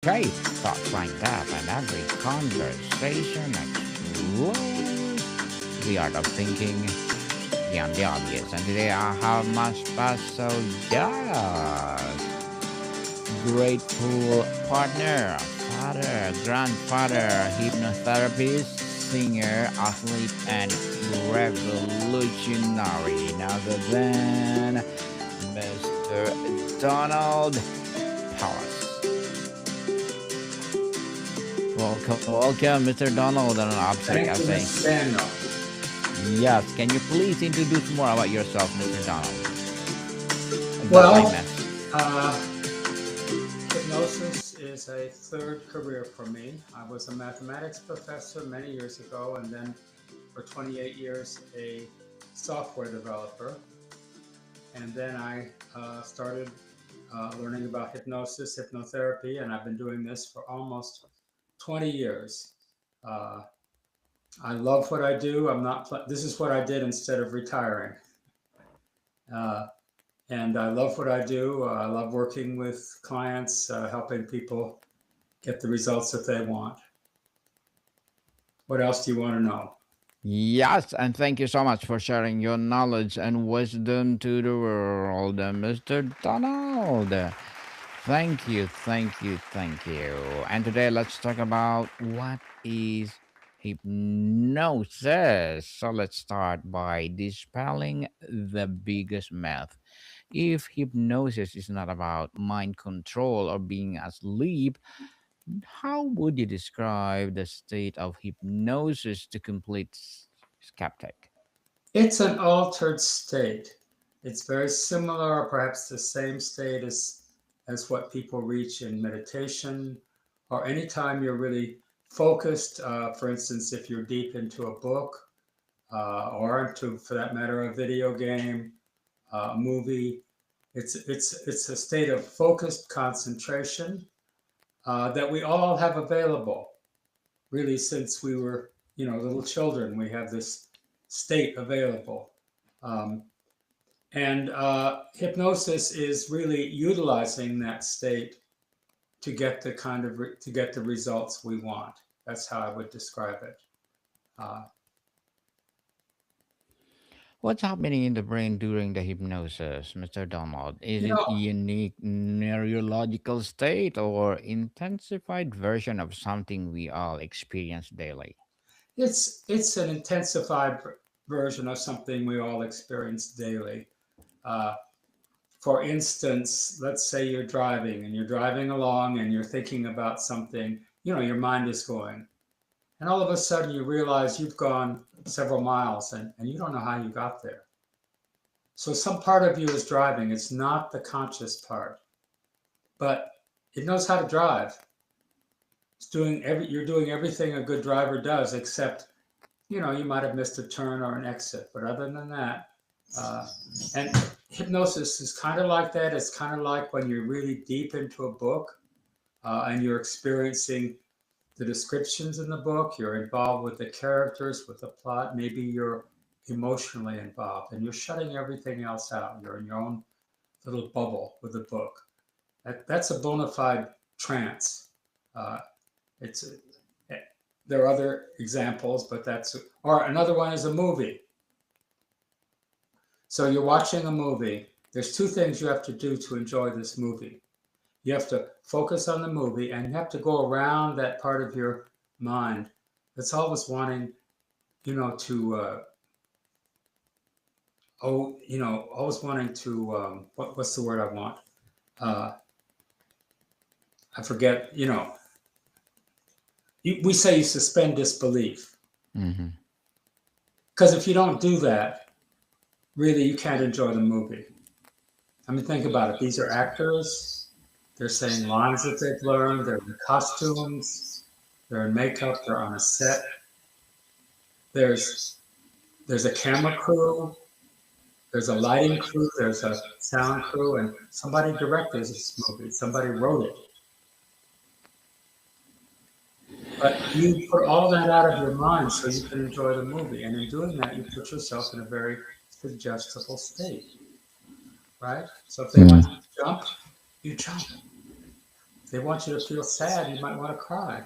shape thoughts like that, and every conversation explores the art of thinking beyond the obvious. And today I have my special guest, grateful partner, father, grandfather, hypnotherapist, singer, athlete, and revolutionary, none other than Mr. Donald Pelles. Welcome, Mr. Donald. And absolutely, I Thank you, think Mr. Daniel. yes. Can you please introduce more about yourself, Mr. Donald? If that I Well, mess. uh, hypnosis is a third career for me. I was a mathematics professor many years ago, and then for 28 years, a software developer. And then I started learning about hypnosis, hypnotherapy, and I've been doing this for almost 20 years. Uh, I love what I do. This is what I did instead of retiring. Uh, and I love what I do. I love working with clients, helping people get the results that they want. What else do you want to know? Yes, and thank you so much for sharing your knowledge and wisdom to the world, Mr. Donald. Thank you. And today let's talk about what is hypnosis. So let's start by dispelling the biggest myth. If hypnosis is not about mind control or being asleep, how would you describe the state of hypnosis to complete skeptic? It's an altered state. It's very similar, or perhaps the same state as what people reach in meditation or anytime you're really focused. For instance, if you're deep into a book or into, for that matter, a video game, a movie, it's a state of focused concentration that we all have available. Really, since we were little children, we have this state available. Um, and hypnosis is really utilizing that state to get the to get the results we want. That's how I would describe it. Uh, What's happening in the brain during the hypnosis, Mr. Donald? Is you it know, unique neurological state or intensified version of something we all experience daily? it's an intensified version of something we all experience daily. Uh, for instance, let's say you're driving and you're driving along and you're thinking about something. Your mind is going, and all of a sudden you realize you've gone several miles and you don't know how you got there. So some part of you is driving. It's not the conscious part, but it knows how to drive. You're doing everything a good driver does, except you might have missed a turn or an exit. But other than that, uh, and hypnosis is kind of like that. It's kind of like when you're really deep into a book and you're experiencing the descriptions in the book. You're involved with the characters, with the plot. Maybe you're emotionally involved, and you're shutting everything else out. You're in your own little bubble with the book. That's a bona fide trance. Uh, it's There are other examples, but that's or another one is a movie. So you're watching a movie. There's two things you have to do to enjoy this movie. You have to focus on the movie, and you have to go around that part of your mind that's always wanting, to always wanting to what's the word I want? Uh, I forget. We say you suspend disbelief Hmm. because if you don't do that, really you can't enjoy the movie. I mean, think about it. These are actors. They're saying lines that they've learned. They're in costumes. They're in makeup. They're on a set. There's there's a camera crew. There's a lighting crew. There's a sound crew, and somebody directed this movie. Somebody wrote it. But you put all that out of your mind so you can enjoy the movie. And in doing that, you put yourself in a very suggestible state, right? So if they want you to jump, you jump. they want you to feel sad. You might want to cry.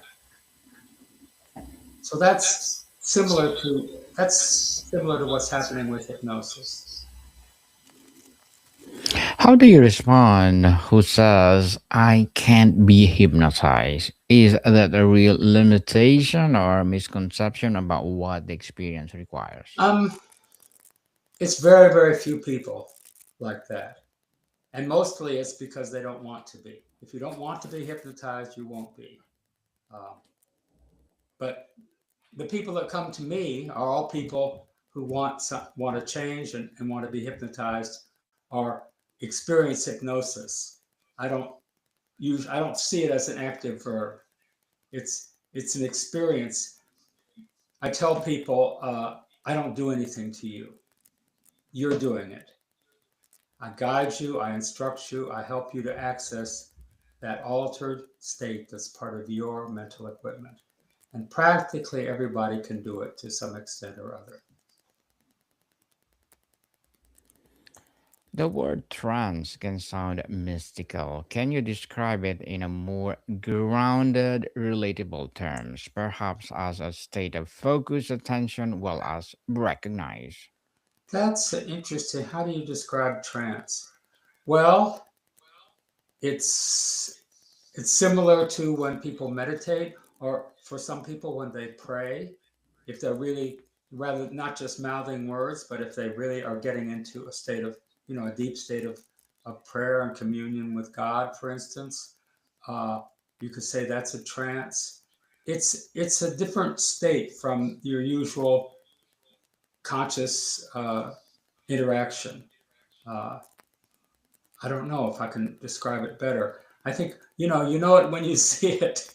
So that's similar to what's happening with hypnosis. How do you respond who says, I can't be hypnotized? Is that a real limitation or misconception about what the experience requires? Um, it's very, very few people like that. And mostly it's because they don't want to be. If you don't want to be hypnotized, you won't be. Um, but the people that come to me are all people who want to change and want to be hypnotized or experience hypnosis. I don't I don't see it as an active verb. It's an experience. I tell people I don't do anything to you. You're doing it. I guide you, I instruct you, I help you to access that altered state that's part of your mental equipment. And practically everybody can do it to some extent or other. The word trance can sound mystical. Can you describe it in a more grounded, relatable terms, perhaps as a state of focused attention well as recognize? That's interesting. How do you describe trance? Well, it's it's similar to when people meditate, or for some people when they pray. If they're really rather not just mouthing words, but if they really are getting into a state of a deep state of prayer and communion with God, for instance, uh, you could say that's a trance. It's a different state from your usual conscious interaction. Uh, I don't know if I can describe it better. I think you know it when you see it.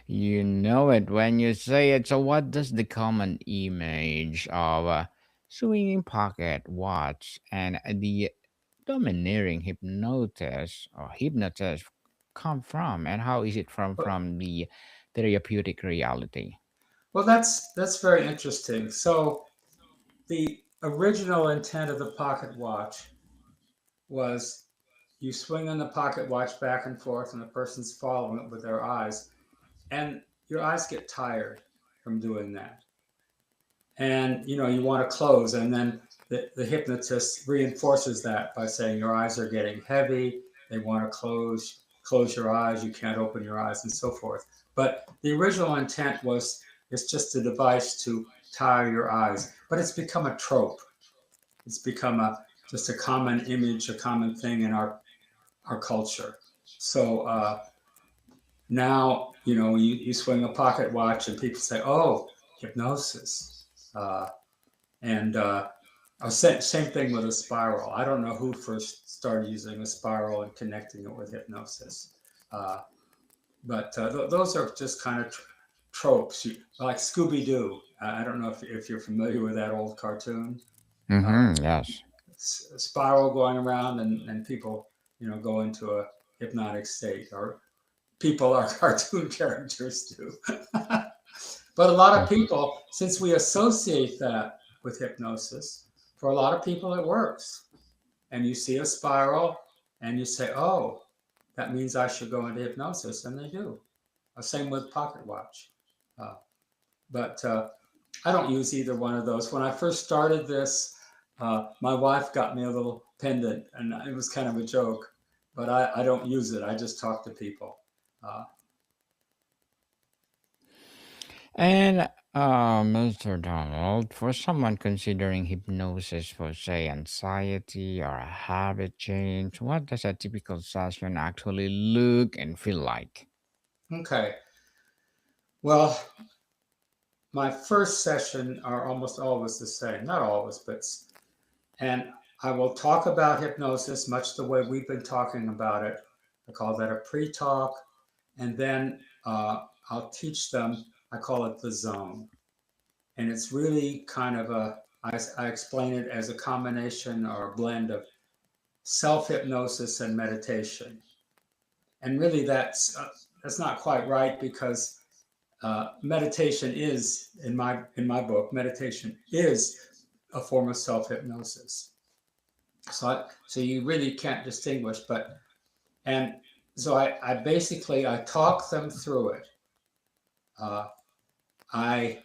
You know it when you say it. So, what does the common image of a swinging pocket watch and the domineering hypnotist come from, and how is it from the therapeutic reality? Well, that's very interesting. So the original intent of the pocket watch was you swing on the pocket watch back and forth, and the person's following it with their eyes, and your eyes get tired from doing that. And you want to close, and then the hypnotist reinforces that by saying your eyes are getting heavy, they want to close your eyes, you can't open your eyes, and so forth. But the original intent was it's just a device to tire your eyes, but it's become a trope. It's become a just a common image, a common thing in our culture. So now you swing a pocket watch and people say, oh, hypnosis. uh, and same thing with a spiral. I don't know who first started using a spiral and connecting it with hypnosis. Uh, but those are just kind of tropes, like Scooby Doo. I don't know if you're familiar with that old cartoon. Uh, Mm-hmm, yes. Spiral going around, and people, go into a hypnotic state, or people are cartoon characters too. But a lot of people, since we associate that with hypnosis, for a lot of people it works. And you see a spiral and you say, oh, that means I should go into hypnosis. And they do. Same with pocket watch. Uh, but I don't use either one of those. When I first started this, my wife got me a little pendant, and it was kind of a joke. But I don't use it. I just talk to people. Uh, And Mr. Donald, for someone considering hypnosis for, say, anxiety or a habit change, what does a typical session actually look and feel like? okay. Well, my first session are almost always the same. Not always, but and I will talk about hypnosis much the way we've been talking about it. I call that a pre-talk, and then I'll teach them. I call it the zone, and it's really kind of I explain it as a combination or a blend of self hypnosis and meditation. And really, that's not quite right, because meditation is in my book. Meditation is a form of self hypnosis. So you really can't distinguish. But And so I basically I talk them through it. Uh, I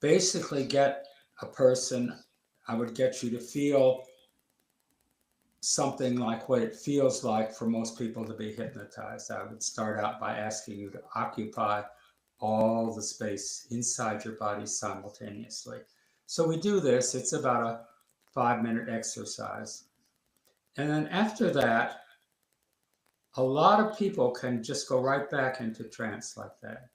basically get a person. I would get you to feel something like what it feels like for most people to be hypnotized. I would start out by asking you to occupy all the space inside your body simultaneously. So we do this, it's about a 5-minute exercise. And then after that, a lot of people can just go right back into trance like that.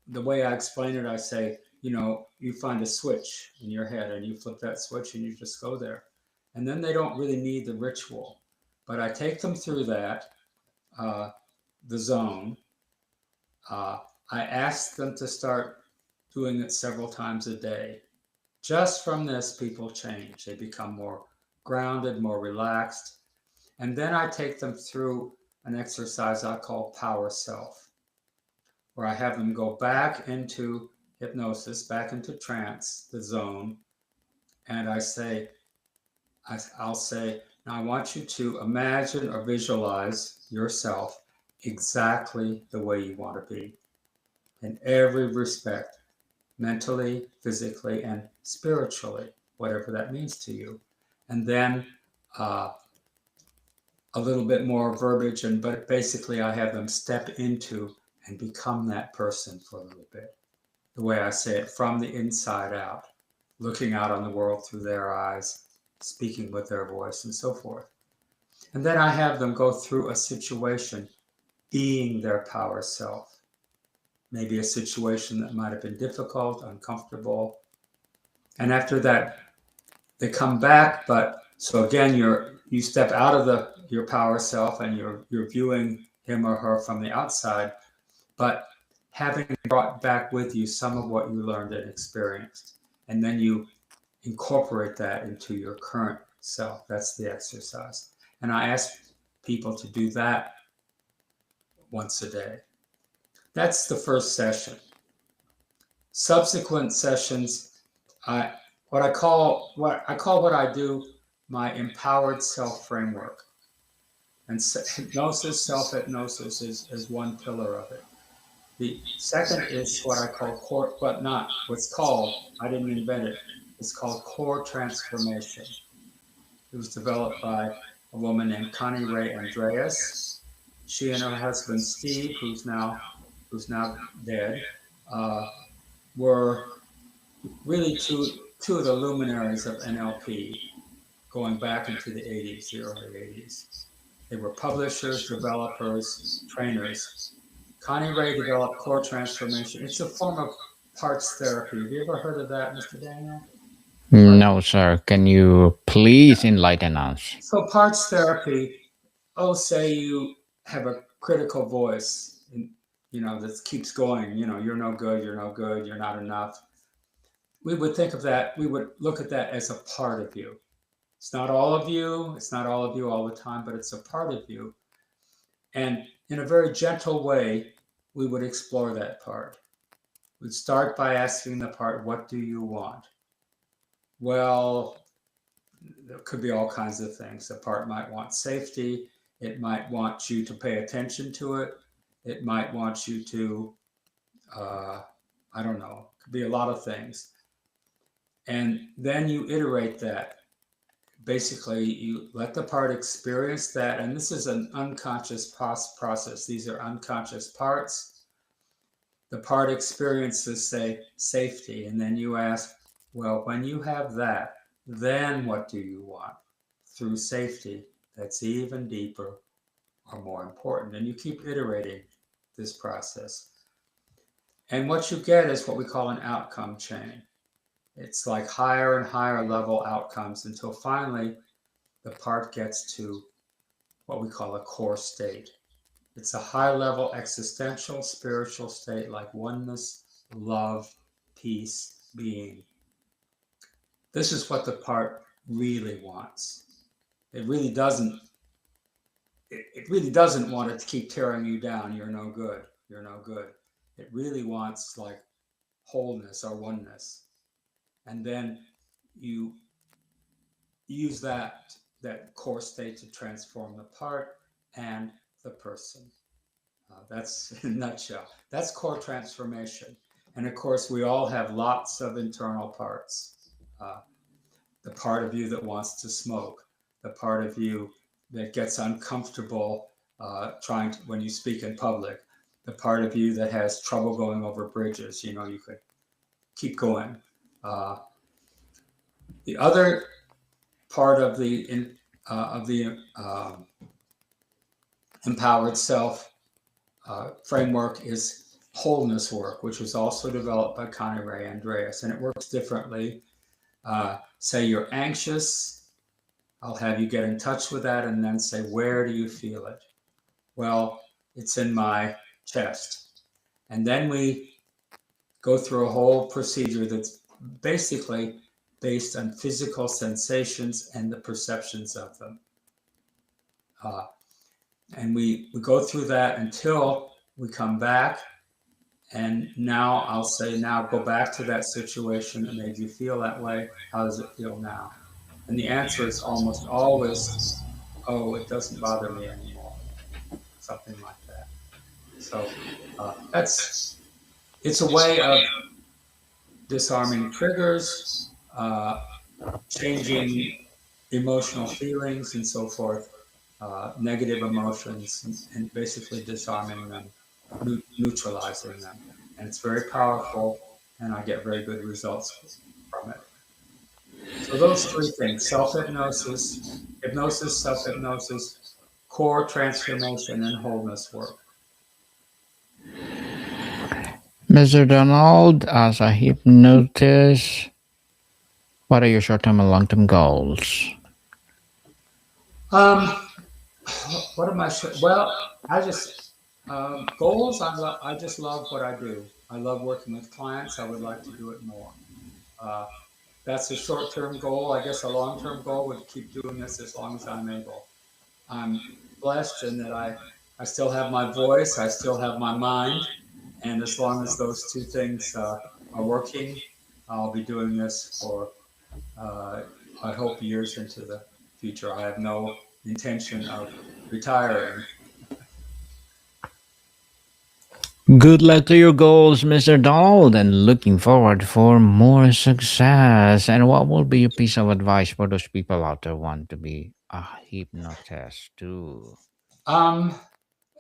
The way I explain it, I say, you find a switch in your head and you flip that switch and you just go there. And then they don't really need the ritual. But I take them through that, uh, the zone. Uh, I ask them to start doing it several times a day. Just from this, people change. They become more grounded, more relaxed. And then I take them through an exercise I call Power Self, where I have them go back into hypnosis, back into trance, the zone, and I'll say, now I want you to imagine or visualize yourself exactly the way you want to be in every respect, mentally, physically, and spiritually, whatever that means to you. And then uh, a little bit more verbiage, but basically I have them step into and become that person for a little bit. The way I say it, from the inside out, looking out on the world through their eyes, speaking with their voice, and so forth. And then I have them go through a situation being their power self. Maybe a situation that might have been difficult, uncomfortable. And after that, they come back, but so again, you step out of your power self and you're viewing him or her from the outside, but having brought back with you some of what you learned and experienced. And then you incorporate that into your current self. That's the exercise. And I ask people to do that once a day. That's the first session. Subsequent sessions, I what I do my empowered self framework. And hypnosis, self hypnosis is one pillar of it. The second is what I call core, but not what's called, I didn't invent it, it's called core transformation. It was developed by a woman named Connie Ray Andreas. She and her husband Steve, who's now dead, uh, were really two of the luminaries of NLP going back into the 80s, the early 80s. They were publishers, developers, trainers. Connie Ray developed core transformation. It's a form of parts therapy. Have you ever heard of that, Mr. Daniel? Part, No, sir. Can you please enlighten us? so parts therapy, say you have a critical voice, that keeps going, you're no good, you're no good, you're not enough. We would think of that, we would look at that as a part of you. It's not all of you, it's not all of you all the time, but it's a part of you. And in a very gentle way, we would explore that part. We'd start by asking the part, what do you want? Well, there could be all kinds of things. The part might want safety. It might want you to pay attention to it. It might want you to, uh, I don't know, it could be a lot of things. And then you iterate that. Basically, you let the part experience that. And this is an unconscious process. These are unconscious parts. The part experiences, say, safety. And then you ask, well, when you have that, then what do you want? Through safety, that's even deeper or more important. And you keep iterating this process. And what you get is what we call an outcome chain. It's like higher and higher level outcomes until finally the part gets to what we call a core state. It's a high level existential, spiritual state like oneness, love, peace, being. This is what the part really wants. It really doesn't. It really doesn't want it to keep tearing you down. You're no good. You're no good. It really wants like wholeness or oneness. And then you use that core state to transform the part, and the person. That's in a nutshell. That's core transformation. And of course, we all have lots of internal parts. Uh, the part of you that wants to smoke, the part of you that gets uncomfortable trying to, when you speak in public, the part of you that has trouble going over bridges. You know, you could keep going. Uh, the other part of the empowered self framework is wholeness work, which was also developed by Connie Ray Andreas, and it works differently. Say you're anxious, I'll have you get in touch with that and then say, where do you feel it? Well, it's in my chest. And then we go through a whole procedure that's basically based on physical sensations and the perceptions of them. Uh, and we go through that until we come back. And now I'll say, now go back to that situation that made you feel that way. How does it feel now? And the answer is almost always, oh, it doesn't bother me anymore. Something like that. So that's it's a way of disarming triggers, uh, changing emotional feelings, and so forth, negative emotions, and basically disarming them, neutralizing them. And it's very powerful, and I get very good results from it. So those three things: self-hypnosis, hypnosis, self-hypnosis, core transformation, and wholeness work. Mr. Donald, as a hypnotist, what are your short term and long term goals? Um, what am I? Well, I just goals. I just love what I do. I love working with clients. I would like to do it more. Uh, that's a short-term goal. I guess a long-term goal would keep doing this as long as I'm able. I'm blessed in that I still have my voice. I still have my mind, and as long as those two things are working, I'll be doing this for uh, I hope years into the future. I have no intention of retiring. Good luck to your goals, Mr. Donald, and looking forward for more success. And what will be your piece of advice for those people out there who want to be a hypnotist too? Um,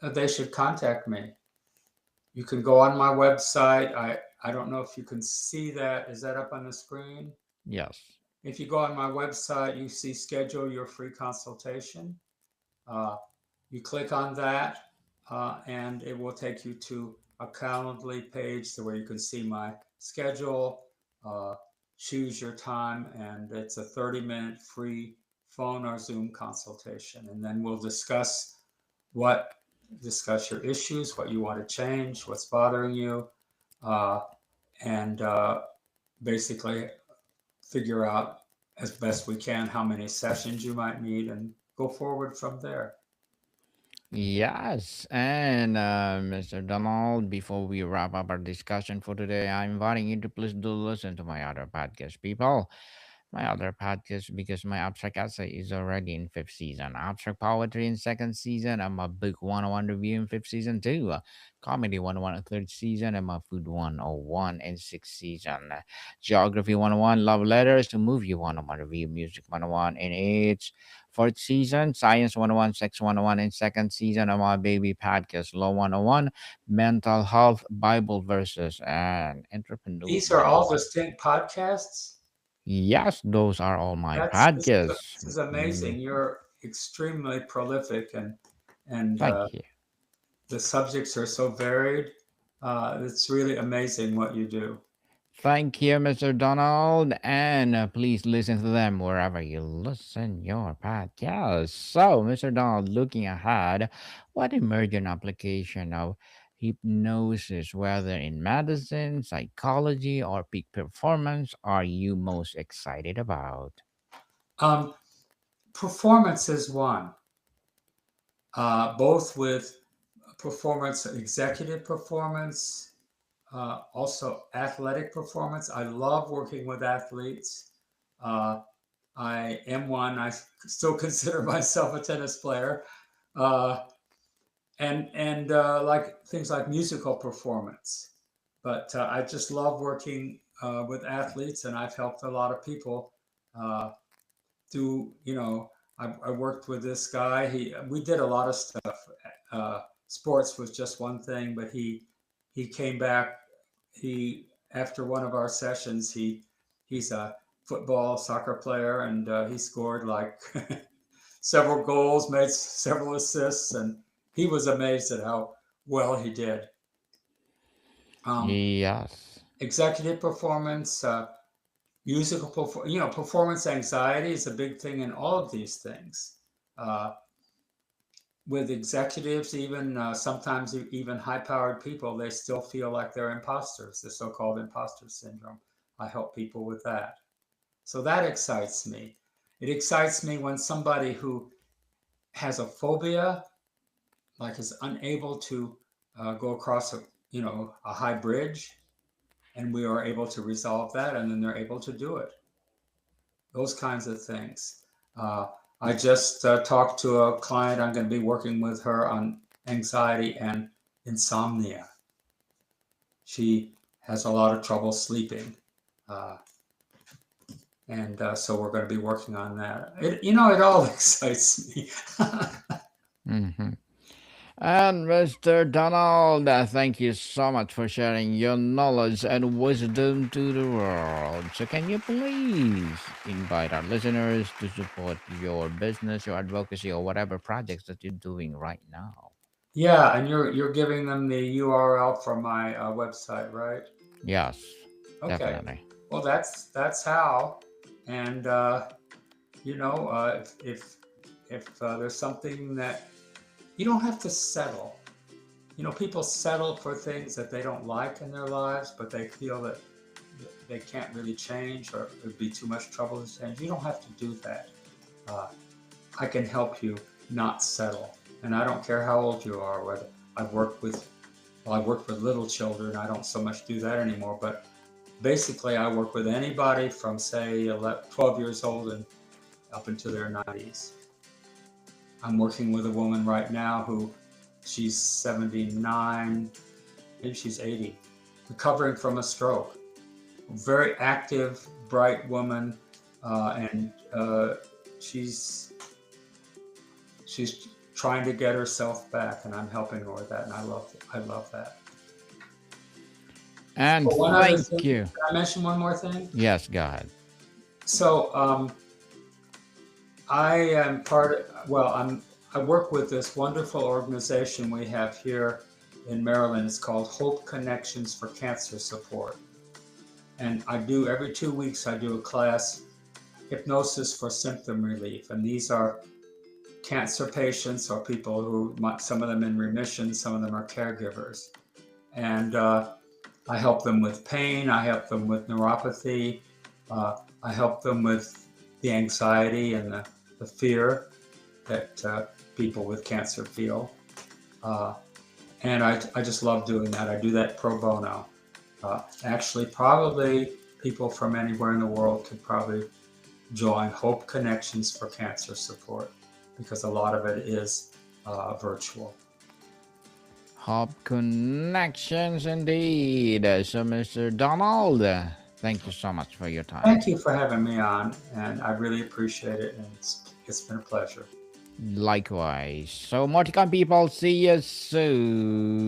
they should contact me. You can go on my website. I don't know if you can see that. Is that up on the screen? Yes. If you go on my website, you see schedule your free consultation. Uh, you click on that, and it will take you to a Calendly page to where you can see my schedule, uh, choose your time, and it's a 30-minute free phone or Zoom consultation. And then we'll what discuss your issues, what you want to change, what's bothering you, uh, and basically figure out as best we can how many sessions you might need and go forward from there. Yes, and Mr. Donald, before we wrap up our discussion for today, I'm inviting you to please do listen to my other podcast, people. My other podcast, because my abstract essay is already in fifth season, abstract poetry in second season, and my book 101 review in fifth season too, comedy 101 in third season, and my food 101 in sixth season, geography 101, love letters to movie 101 review, music 101 in its fourth season, science 101, sex 101 in second season, and my baby podcast law 101, mental health, Bible verses, and entrepreneur These are all 101. distinct podcasts. Yes, those are all my That's podcasts. this is Mm, amazing. You're extremely prolific, and thank you. the subjects are so varied. It's really amazing what you do. Thank you, Mr. Donald. And please listen to them wherever you listen your podcast. So, Mr. Donald, looking ahead, what emerging application of hypnosis, whether in medicine, psychology, or peak performance, are you most excited about? Um, Performance is one, both with performance, executive performance, also athletic performance. I love working with athletes. Uh, I am one. I still consider myself a tennis player. uh, and like things like musical performance. But I just love working with athletes, and I've helped a lot of people. Uh, do I worked with this guy. We did a lot of stuff. Sports was just one thing, but he came back. He After one of our sessions, he's a football soccer player, and he scored like several goals, made several assists, and he was amazed at how well he did. Um, Yes. Executive performance, performance anxiety is a big thing in all of these things. Uh, with executives, even sometimes even high-powered people, they still feel like they're imposters, the so-called imposter syndrome. I help people with that. So that excites me. It excites me when somebody who has a phobia, like is unable to go across a high bridge, and we are able to resolve that, and then they're able to do it. Those kinds of things. Uh, I just talked to a client. I'm going to be working with her on anxiety and insomnia. She has a lot of trouble sleeping. Uh, and so we're going to be working on that. It all excites me. Hmm. And Mr. Donald, thank you so much for sharing your knowledge and wisdom to the world. So, can you please invite our listeners to support your business, your advocacy, or whatever projects that you're doing right now? Yeah, and you're giving them the URL from my website, right? Yes, Okay. definitely. Well, that's how. And if there's something that you don't have to settle. People settle for things that they don't like in their lives, but they feel that they can't really change, or it would be too much trouble to change. You don't have to do that. Uh, I can help you not settle, and I don't care how old you are. Whether I've worked with, well, I've worked with little children. I don't so much do that anymore, but basically, I work with anybody from say 12 years old and up into their 90s. I'm working with a woman right now who she's 79, maybe she's 80, recovering from a stroke. Very active, bright woman, and she's she's trying to get herself back, and I'm helping her with that, and I love that. And So one other thank thing, you. can I mention one more thing? Yes, God. So I am I work with this wonderful organization we have here in Maryland. It's called Hope Connections for Cancer Support. And I do every 2 weeks, I do a class, hypnosis for symptom relief. And these are cancer patients or people who, some of them in remission, some of them are caregivers. And I help them with pain, I help them with neuropathy, I help them with the anxiety and the fear that people with cancer feel. Uh, and I just love doing that. I do that pro bono. Actually, probably people from anywhere in the world could probably join Hope Connections for Cancer Support because a lot of it is virtual. Hub connections indeed. So, Mr. Donald, thank you so much for your time. Thank you for having me on, and I really appreciate it. And it's been a pleasure. Likewise. So, Morticon people, see you soon.